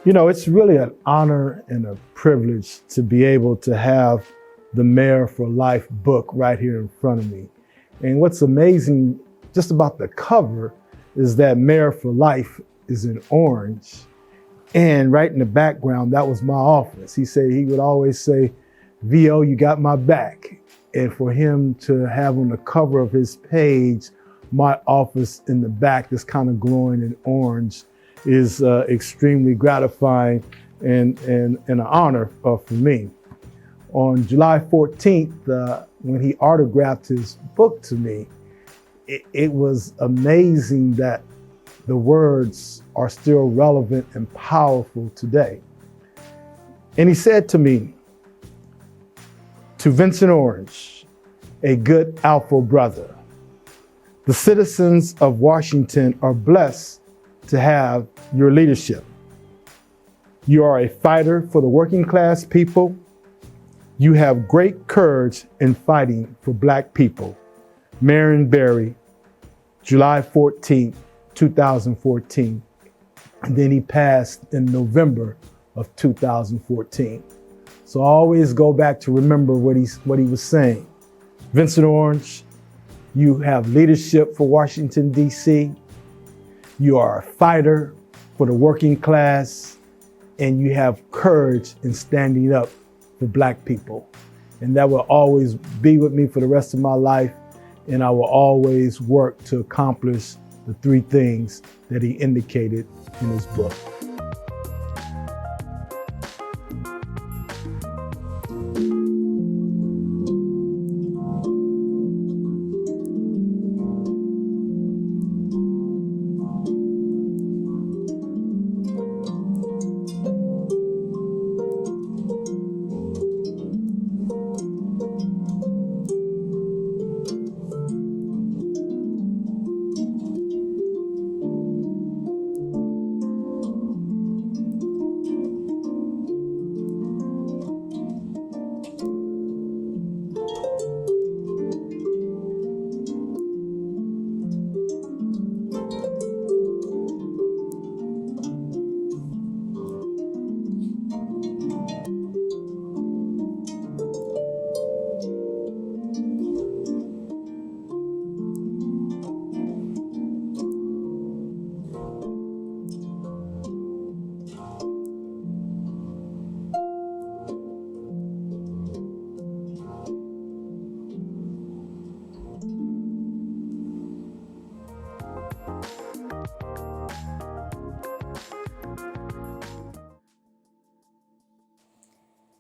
You know, it's really an honor and a privilege to be able to have the Mayor for Life book right here in front of me. And what's amazing just about the cover is that Mayor for Life is in orange. And right in the background, that was my office. He said, he would always say, VO, you got my back. And for him to have on the cover of his page, my office in the back that's kind of glowing in orange is extremely gratifying and an honor for me. On July 14th, when he autographed his book to me, it was amazing that the words are still relevant and powerful today. And he said to me, "To Vincent Orange, a good alpha brother, the citizens of Washington are blessed to have your leadership. You are a fighter for the working class people. You have great courage in fighting for Black people. Marion Barry, July 14, 2014. And then he passed in November of 2014. So I always go back to remember what he was saying. Vincent Orange, you have leadership for Washington, D.C. You are a fighter for the working class, and you have courage in standing up for Black people. And that will always be with me for the rest of my life. And I will always work to accomplish the three things that he indicated in his book."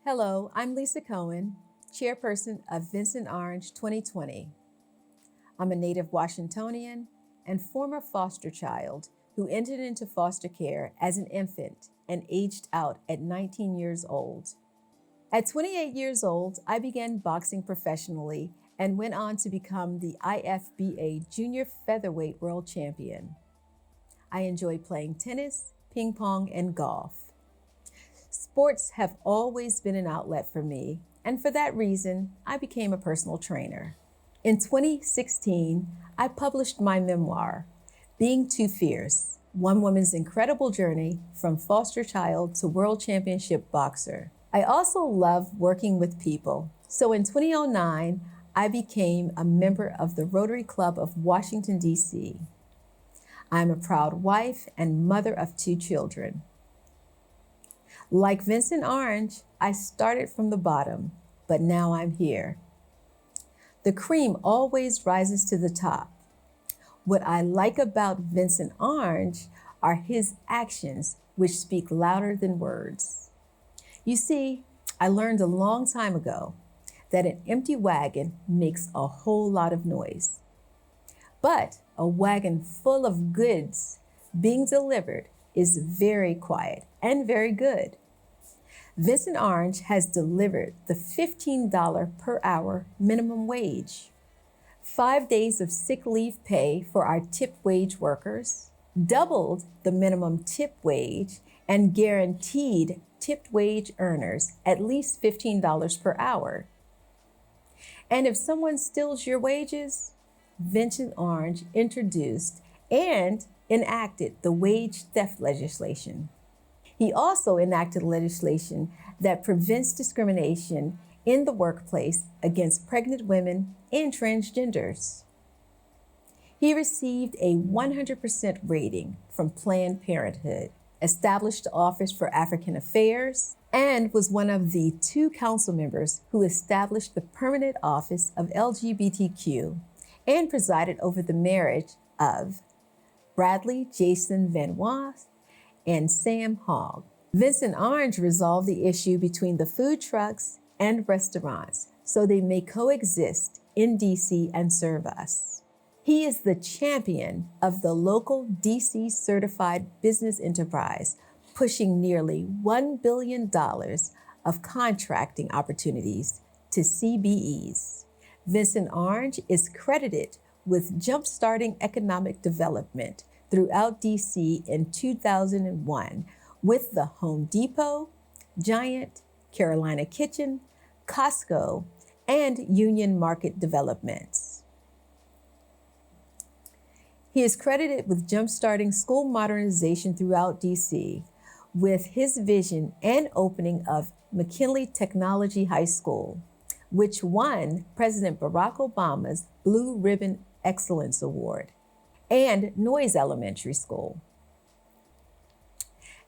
Hello, I'm Lisa Cohen, chairperson of Vincent Orange 2020. I'm a native Washingtonian and former foster child who entered into foster care as an infant and aged out at 19 years old. At 28 years old, I began boxing professionally and went on to become the IFBA Jr Featherweight World Champion. I enjoy playing tennis, ping pong, and golf. Sports have always been an outlet for me, and for that reason, I became a personal trainer. In 2016, I published my memoir, Being Too Fierce, One Woman's Incredible Journey from Foster Child to World Championship Boxer. I also love working with people, so in 2009, I became a member of the Rotary Club of Washington, D.C. I'm a proud wife and mother of 2 children. Like Vincent Orange, I started from the bottom, but now I'm here. The cream always rises to the top. What I like about Vincent Orange are his actions, which speak louder than words. You see, I learned a long time ago that an empty wagon makes a whole lot of noise. But a wagon full of goods being delivered is very quiet and very good. Vincent Orange has delivered the $15 per hour minimum wage, 5 days of sick leave pay for our tip wage workers, doubled the minimum tip wage, and guaranteed tipped wage earners at least $15 per hour. And if someone steals your wages, Vincent Orange introduced and enacted the wage theft legislation. He also enacted legislation that prevents discrimination in the workplace against pregnant women and transgenders. He received a 100% rating from Planned Parenthood, established the Office for African Affairs, and was one of the 2 council members who established the permanent office of LGBTQ and presided over the marriage of Bradley Jason Van Wath and Sam Hogg. Vincent Orange resolved the issue between the food trucks and restaurants so they may coexist in DC and serve us. He is the champion of the local DC certified business enterprise, pushing nearly $1 billion of contracting opportunities to CBEs. Vincent Orange is credited with jumpstarting economic development throughout DC in 2001 with the Home Depot, Giant, Carolina Kitchen, Costco, and Union Market developments. He is credited with jumpstarting school modernization throughout DC with his vision and opening of McKinley Technology High School, which won President Barack Obama's Blue Ribbon Excellence Award, and Noyes Elementary School,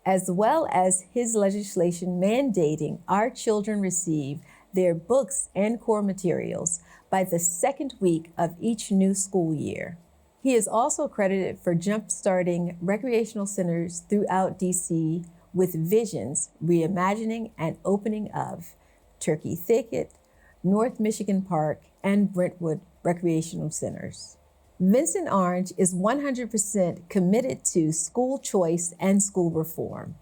as well as his legislation mandating our children receive their books and core materials by the second week of each new school year. He is also credited for jumpstarting recreational centers throughout DC with visions, reimagining, and opening of Turkey Thicket, North Michigan Park, and Brentwood recreational centers. Vincent Orange is 100% committed to school choice and school reform.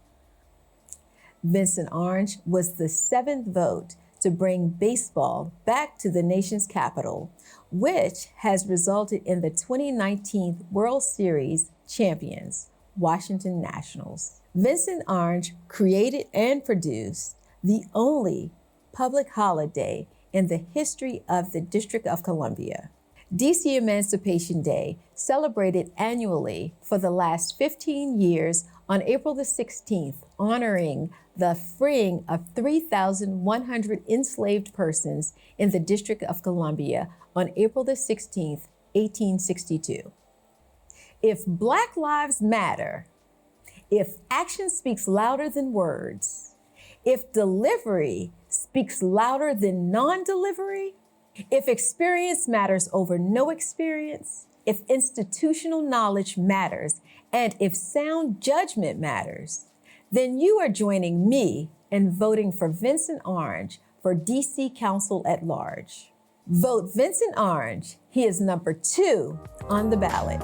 Vincent Orange was the 7th vote to bring baseball back to the nation's capital, which has resulted in the 2019 World Series champions, Washington Nationals. Vincent Orange created and produced the only public holiday in the history of the District of Columbia. DC Emancipation Day, celebrated annually for the last 15 years on April the 16th, honoring the freeing of 3,100 enslaved persons in the District of Columbia on April the 16th, 1862. If Black Lives Matter, if action speaks louder than words, if delivery speaks louder than non-delivery, if experience matters over no experience, if institutional knowledge matters, and if sound judgment matters, then you are joining me in voting for Vincent Orange for DC Council at Large. Vote Vincent Orange. He is number 2 on the ballot.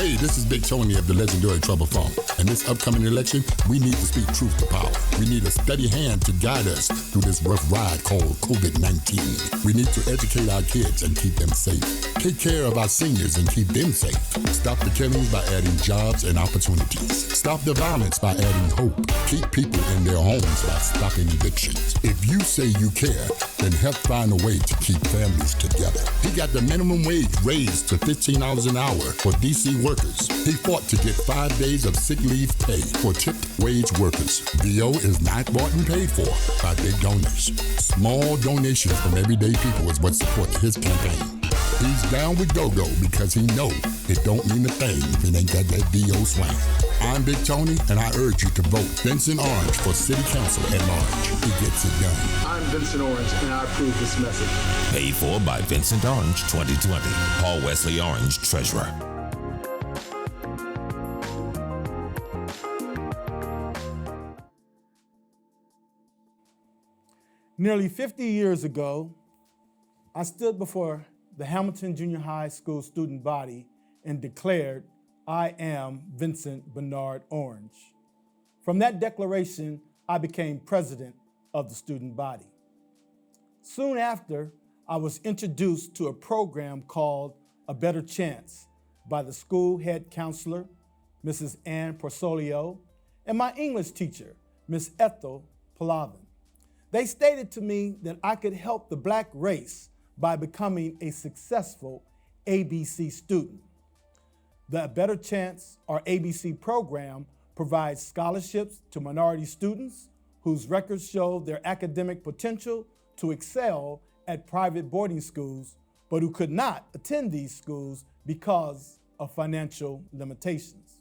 Hey, this is Big Tony of the legendary Trouble Phone. In this upcoming election, we need to speak truth to power. We need a steady hand to guide us through this rough ride called COVID-19. We need to educate our kids and keep them safe. Take care of our seniors and keep them safe. Stop the killings by adding jobs and opportunities. Stop the violence by adding hope. Keep people in their homes by stopping evictions. If you say you care, then help find a way to keep families together. He got the minimum wage raised to $15 an hour for DC workers. He fought to get 5 days of sick leave pay for tipped wage workers. VO is not bought and paid for by big donors. Small donations from everyday people is what supports his campaign. He's down with go-go because he know it don't mean a thing if it ain't got that VO swing. I'm Big Tony, and I urge you to vote Vincent Orange for City Council at Large. He gets it done. I'm Vincent Orange, and I approve this message. Paid for by Vincent Orange 2020. Paul Wesley Orange, Treasurer. Nearly 50 years ago, I stood before the Hamilton Junior High School student body and declared, I am Vincent Bernard Orange. From that declaration, I became president of the student body. Soon after, I was introduced to a program called A Better Chance by the school head counselor, Mrs. Ann Porsolio, and my English teacher, Miss Ethel Palavin. They stated to me that I could help the Black race by becoming a successful ABC student. The Better Chance, or ABC program, provides scholarships to minority students whose records show their academic potential to excel at private boarding schools, but who could not attend these schools because of financial limitations.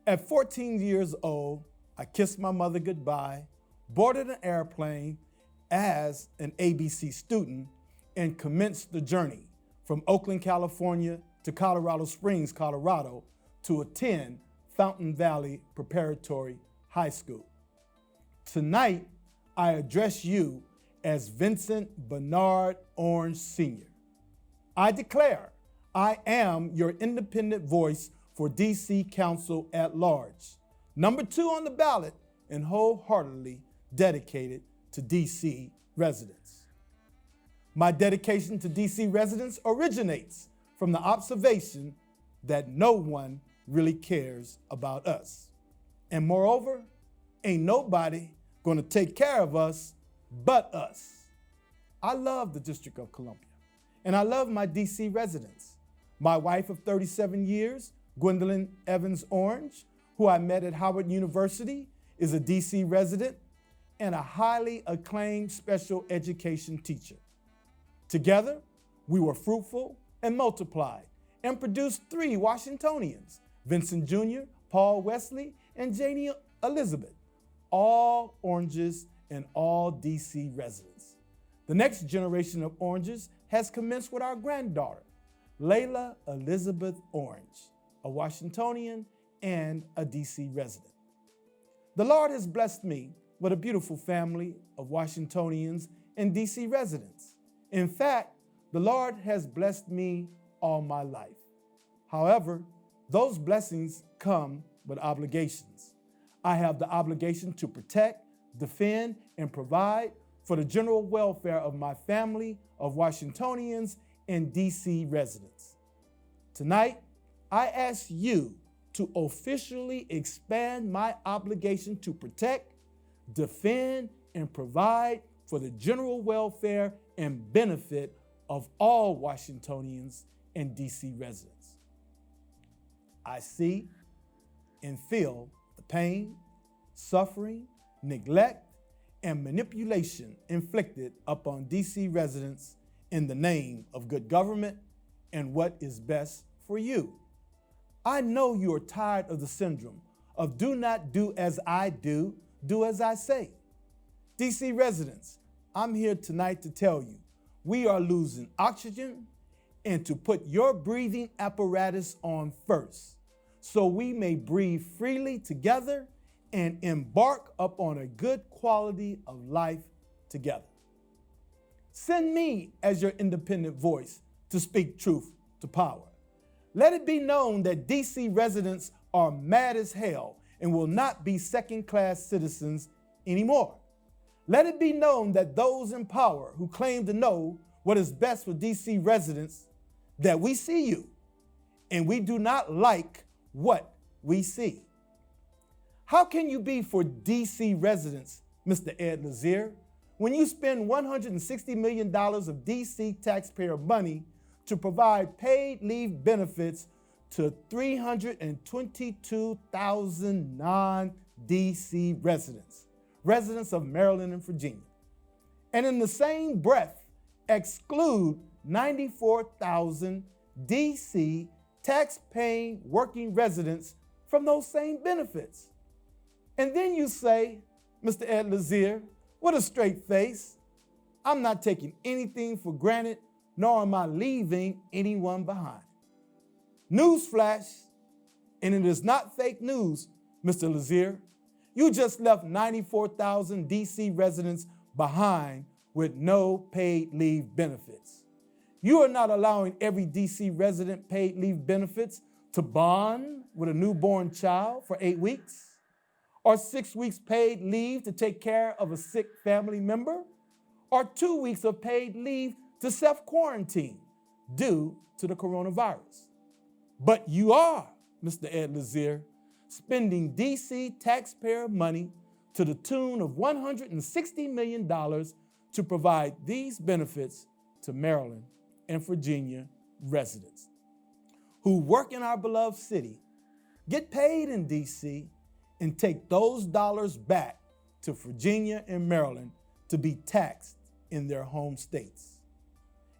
At 14 years old, I kissed my mother goodbye, boarded an airplane as an ABC student, and commenced the journey from Oakland, California to Colorado Springs, Colorado, to attend Fountain Valley Preparatory High School. Tonight, I address you as Vincent Bernard Orange Sr. I declare I am your independent voice for DC Council at Large, number 2 on the ballot and wholeheartedly dedicated to DC residents. My dedication to DC residents originates from the observation that no one really cares about us. And moreover, ain't nobody gonna take care of us but us. I love the District of Columbia, and I love my DC residents. My wife of 37 years, Gwendolyn Evans Orange, who I met at Howard University, is a DC resident and a highly acclaimed special education teacher. Together, we were fruitful and multiplied and produced 3 Washingtonians, Vincent Jr., Paul Wesley, and Janie Elizabeth, all Oranges and all DC residents. The next generation of Oranges has commenced with our granddaughter, Layla Elizabeth Orange, a Washingtonian and a DC resident. The Lord has blessed me with a beautiful family of Washingtonians and DC residents. In fact, the Lord has blessed me all my life. However, those blessings come with obligations. I have the obligation to protect, defend, and provide for the general welfare of my family of Washingtonians and DC residents. Tonight, I ask you to officially expand my obligation to protect, defend, and provide for the general welfare and benefit of all Washingtonians and DC residents. I see and feel the pain, suffering, neglect, and manipulation inflicted upon DC residents in the name of good government and what is best for you. I know you are tired of the syndrome of do not do as I do, do as I say. DC residents, I'm here tonight to tell you we are losing oxygen and to put your breathing apparatus on first so we may breathe freely together and embark upon a good quality of life together. Send me as your independent voice to speak truth to power. Let it be known that DC residents are mad as hell and will not be second-class citizens anymore. Let it be known that those in power who claim to know what is best for DC residents, that we see you and we do not like what we see. How can you be for DC residents, Mr. Ed Lazier, when you spend $160 million of DC taxpayer money to provide paid leave benefits to 322,000 non-DC residents, residents of Maryland and Virginia, and in the same breath exclude 94,000 DC tax-paying working residents from those same benefits? And then you say, Mr. Ed Lazier, with a straight face, I'm not taking anything for granted, nor am I leaving anyone behind. Newsflash, and it is not fake news, Mr. Lazier. You just left 94,000 DC residents behind with no paid leave benefits. You are not allowing every DC resident paid leave benefits to bond with a newborn child for 8 weeks, or 6 weeks paid leave to take care of a sick family member, or 2 weeks of paid leave to self-quarantine due to the coronavirus. But you are, Mr. Ed Lazier, spending DC taxpayer money to the tune of $160 million to provide these benefits to Maryland and Virginia residents who work in our beloved city, get paid in DC, and take those dollars back to Virginia and Maryland to be taxed in their home states.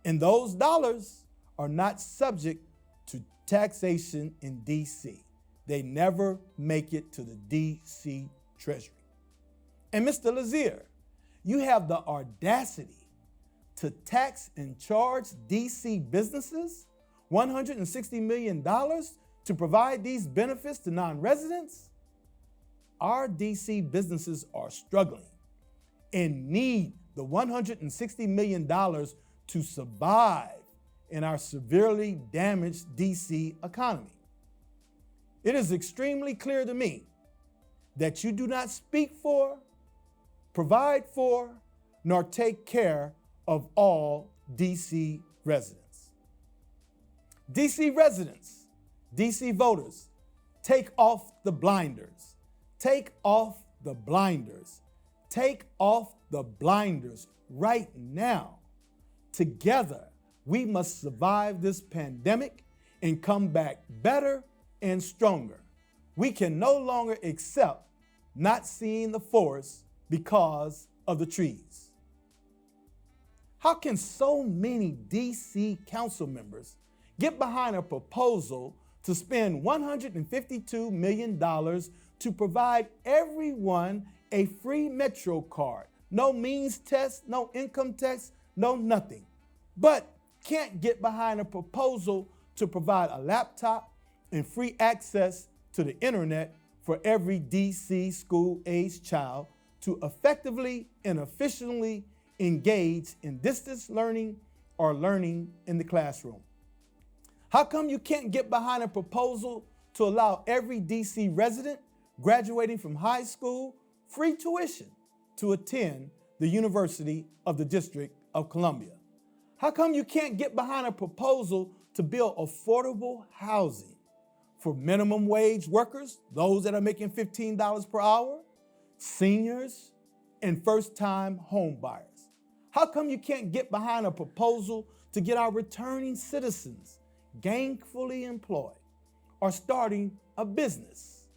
And those dollars are not subject to taxation in DC. They never make it to the DC Treasury. And Mr. Lazier, you have the audacity to tax and charge DC businesses $160 million to provide these benefits to non-residents? Our DC businesses are struggling and need the $160 million to survive in our severely damaged DC economy. It is extremely clear to me that you do not speak for, provide for, nor take care of all DC residents. DC residents, DC voters, take off the blinders. Take off the blinders. Take off the blinders right now. Together, we must survive this pandemic and come back better and stronger. We can no longer accept not seeing the forest because of the trees. How can so many DC council members get behind a proposal to spend $152 million to provide everyone a free Metro card? No means test, no income test, no nothing. But can't get behind a proposal to provide a laptop and free access to the internet for every DC school-aged child to effectively and efficiently engage in distance learning or learning in the classroom. How come you can't get behind a proposal to allow every DC resident graduating from high school free tuition to attend the University of the District of Columbia? How come you can't get behind a proposal to build affordable housing for minimum wage workers, those that are making $15 per hour, seniors, and first-time home buyers? How come you can't get behind a proposal to get our returning citizens gainfully employed or starting a business?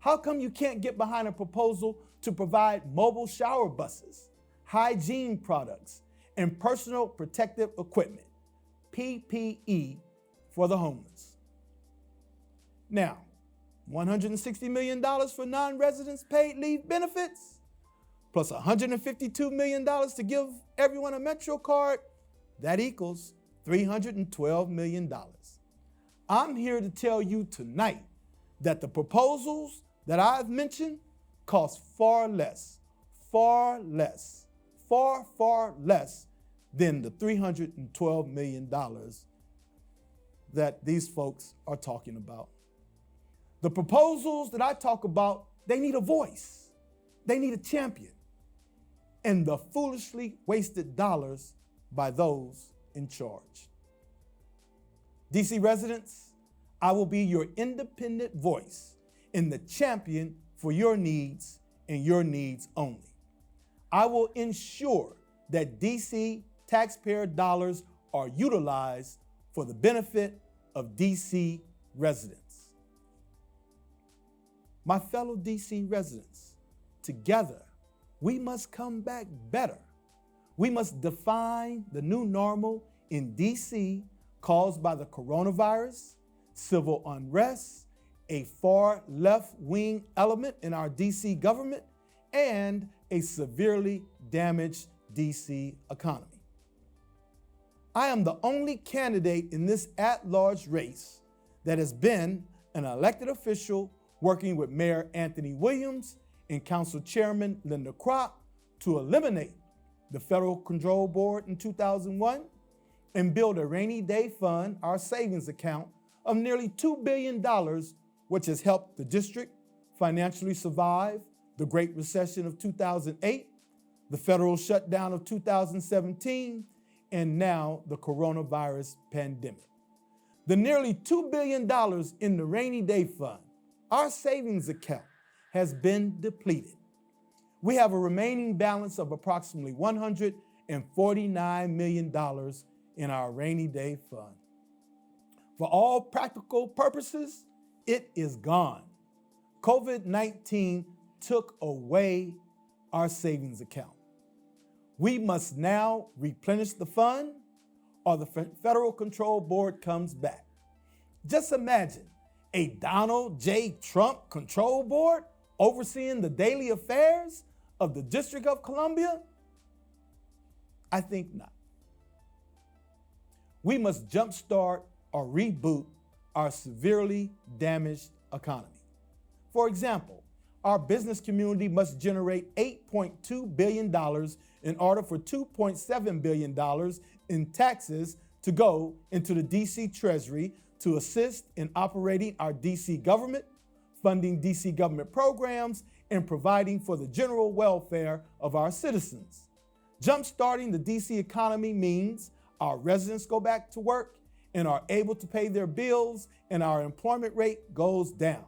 How come you can't get behind a proposal to provide mobile shower buses, hygiene products, and personal protective equipment, PPE, for the homeless? Now, $160 million for non-residents paid leave benefits, plus $152 million to give everyone a Metro card, that equals $312 million. I'm here to tell you tonight that the proposals that I've mentioned cost far less than the $312 million that these folks are talking about. The proposals that I talk about, they need a voice. They need a champion. And the foolishly wasted dollars by those in charge. DC residents, I will be your independent voice and the champion for your needs and your needs only. I will ensure that DC taxpayer dollars are utilized for the benefit of DC residents. My fellow DC residents, together, we must come back better. We must define the new normal in DC caused by the coronavirus, civil unrest, a far left-wing element in our DC government, and a severely damaged DC economy. I am the only candidate in this at-large race that has been an elected official working with Mayor Anthony Williams and Council Chairman Linda Kropp to eliminate the Federal Control Board in 2001 and build a rainy day fund, our savings account, of nearly $2 billion, which has helped the district financially survive the Great Recession of 2008, the federal shutdown of 2017, and now the coronavirus pandemic. The nearly $2 billion in the rainy day fund, our savings account, has been depleted. We have a remaining balance of approximately $149 million in our rainy day fund. For all practical purposes, it is gone. COVID-19 took away our savings account. We must now replenish the fund or the Federal Control Board comes back. Just imagine a Donald J. Trump Control Board overseeing the daily affairs of the District of Columbia? I think not. We must jumpstart or reboot our severely damaged economy. For example, our business community must generate $8.2 billion in order for $2.7 billion in taxes to go into the DC Treasury to assist in operating our DC government, funding DC government programs, and providing for the general welfare of our citizens. Jumpstarting the DC economy means our residents go back to work and are able to pay their bills, and our employment rate goes down.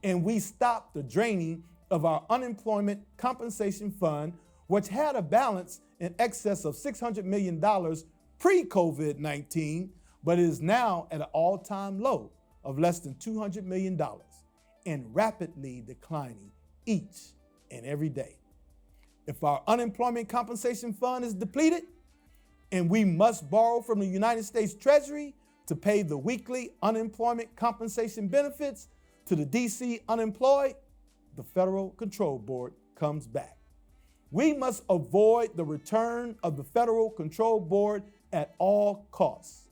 And we stop the draining of our unemployment compensation fund, which had a balance in excess of $600 million pre-COVID-19, but is now at an all-time low of less than $200 million and rapidly declining each and every day. If our unemployment compensation fund is depleted and we must borrow from the United States Treasury to pay the weekly unemployment compensation benefits to the DC unemployed, the Federal Control Board comes back. We must avoid the return of the Federal Control Board at all costs.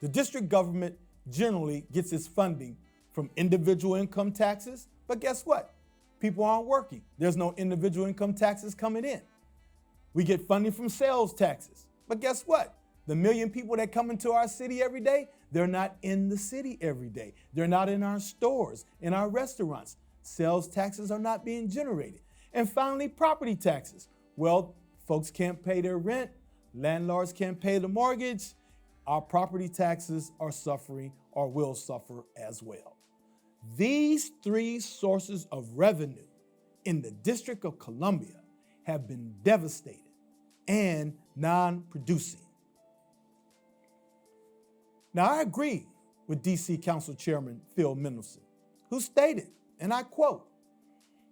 The district government generally gets its funding from individual income taxes, but guess what? People aren't working. There's no individual income taxes coming in. We get funding from sales taxes, but guess what? The million people that come into our city every day, they're not in the city every day. They're not in our stores, in our restaurants. Sales taxes are not being generated. And finally, property taxes. Well, folks can't pay their rent. Landlords can't pay the mortgage. Our property taxes are suffering or will suffer as well. These three sources of revenue in the District of Columbia have been devastated and non-producing. Now, I agree with DC Council Chairman Phil Mickelson, who stated, and I quote,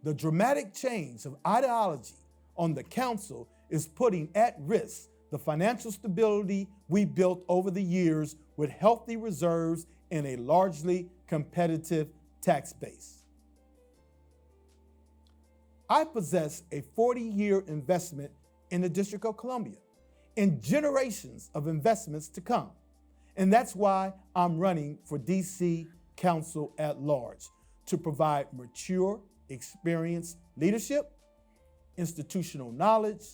"The dramatic change of ideology on the council is putting at risk the financial stability we built over the years with healthy reserves and a largely competitive tax base." I possess a 40-year investment in the District of Columbia and generations of investments to come. And that's why I'm running for DC Council at Large, to provide mature, experienced leadership, institutional knowledge,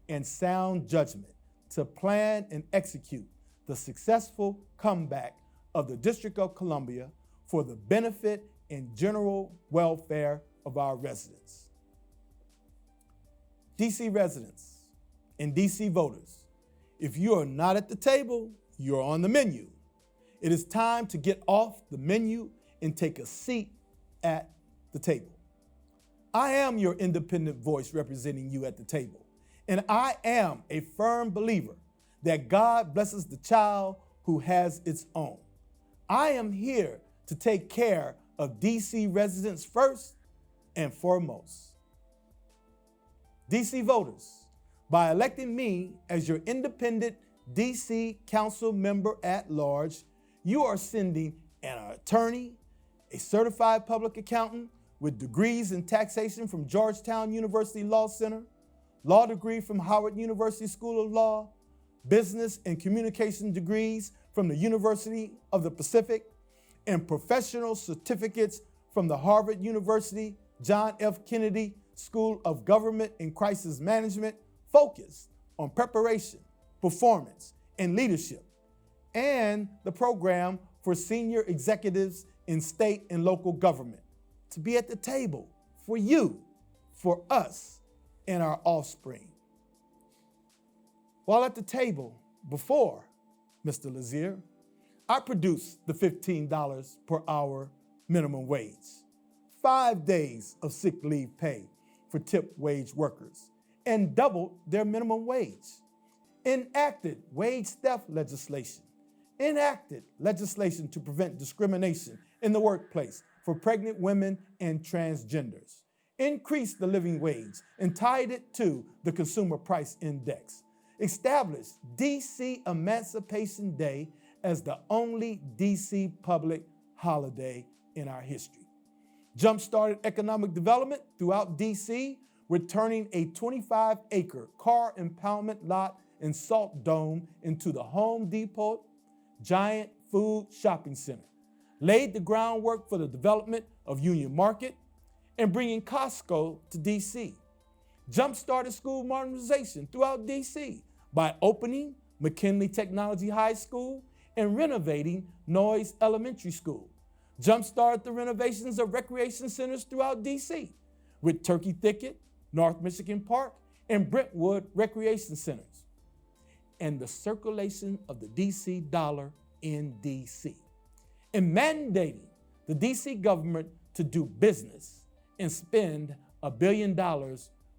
and sound judgment to plan and execute the successful comeback of the District of Columbia for the benefit and general welfare of our residents. DC residents and DC voters, if you are not at the table, you're on the menu. It is time to get off the menu and take a seat at the table. I am your independent voice representing you at the table, and I am a firm believer that God blesses the child who has its own. I am here to take care of DC residents first and foremost. DC voters, by electing me as your independent DC Council member at large, you are sending an attorney, a certified public accountant with degrees in taxation from Georgetown University Law Center, law degree from Howard University School of Law, business and communication degrees from the University of the Pacific, and professional certificates from the Harvard University John F. Kennedy School of Government and Crisis Management, focused on preparation, performance, and leadership, and the program for senior executives in state and local government to be at the table for you, for us, and our offspring. While at the table before Mr. Lazier, I produced the $15 per hour minimum wage, 5 days of sick leave pay for tip wage workers, and doubled their minimum wage, enacted wage theft legislation, enacted legislation to prevent discrimination in the workplace for pregnant women and transgenders, increased the living wage and tied it to the Consumer Price Index, established DC Emancipation Day as the only DC public holiday in our history, jump-started economic development throughout DC, with turning a 25-acre car impoundment lot and salt dome into the Home Depot, giant food shopping center, laid the groundwork for the development of Union Market and bringing Costco to DC, jump-started school modernization throughout DC by opening McKinley Technology High School and renovating Noyes Elementary School, jump-started the renovations of recreation centers throughout DC with Turkey Thicket, North Michigan Park, and Brentwood recreation centers, and the circulation of the DC dollar in DC, and mandating the DC government to do business and spend $1 billion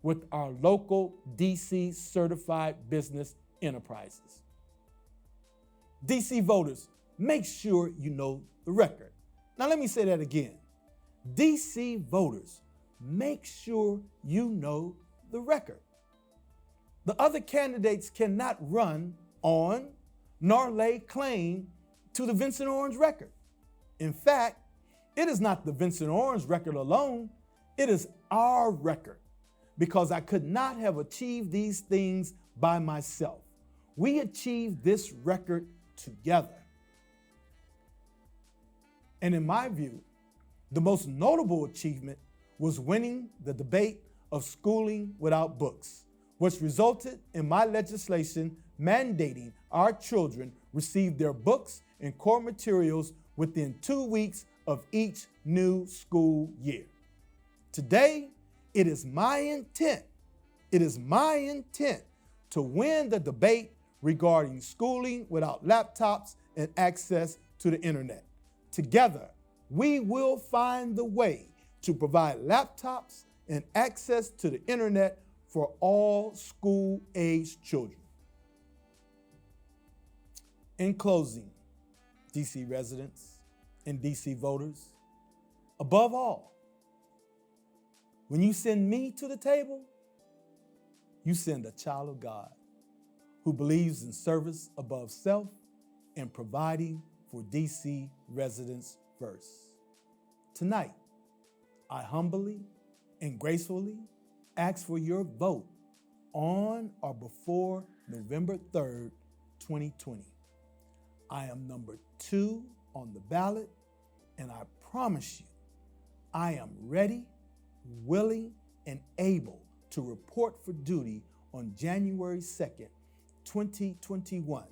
with our local DC certified business enterprises. DC voters, make sure you know the record. Now let me say that again. DC voters, make sure you know the record. The other candidates cannot run on nor lay claim to the Vincent Orange record. In fact, it is not the Vincent Orange record alone, it is our record, because I could not have achieved these things by myself. We achieved this record together. And in my view, the most notable achievement was winning the debate of schooling without books, which resulted in my legislation mandating our children receive their books and core materials within 2 weeks of each new school year. Today, it is my intent to win the debate regarding schooling without laptops and access to the internet. Together, we will find the way to provide laptops and access to the internet for all school-age children. In closing, DC residents and DC voters, above all, when you send me to the table, you send a child of God who believes in service above self and providing for DC residents first. Tonight, I humbly and gracefully ask for your vote on or before November 3rd, 2020. I am number 2 on the ballot, and I promise you, I am ready, willing, and able to report for duty on January 2nd, 2021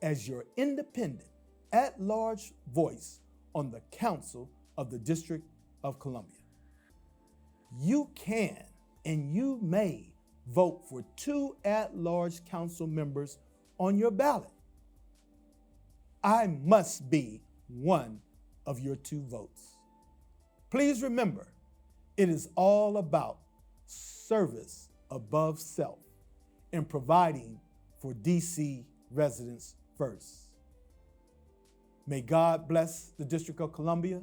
as your independent, at-large voice on the Council of the District of Columbia. You can and you may vote for 2 at-large council members on your ballot. I must be one of your 2 votes. Please remember, it is all about service above self and providing for DC residents first. May God bless the District of Columbia,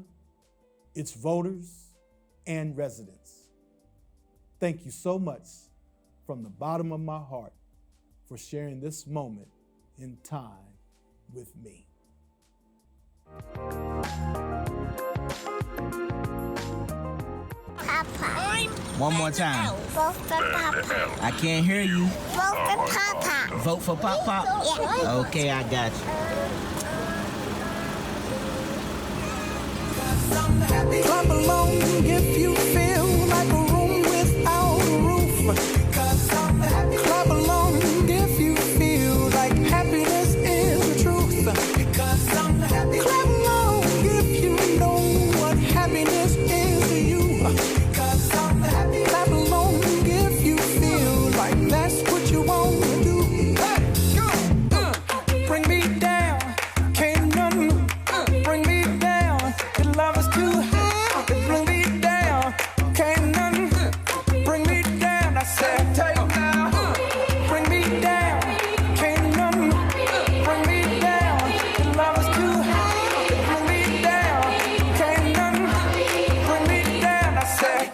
its voters, and residents. Thank you so much from the bottom of my heart for sharing this moment in time with me. Papa. One more time. Vote for Papa. I can't hear you. Vote for Papa. Vote for Pop Pop? Yeah. Okay, I got you. Clap along,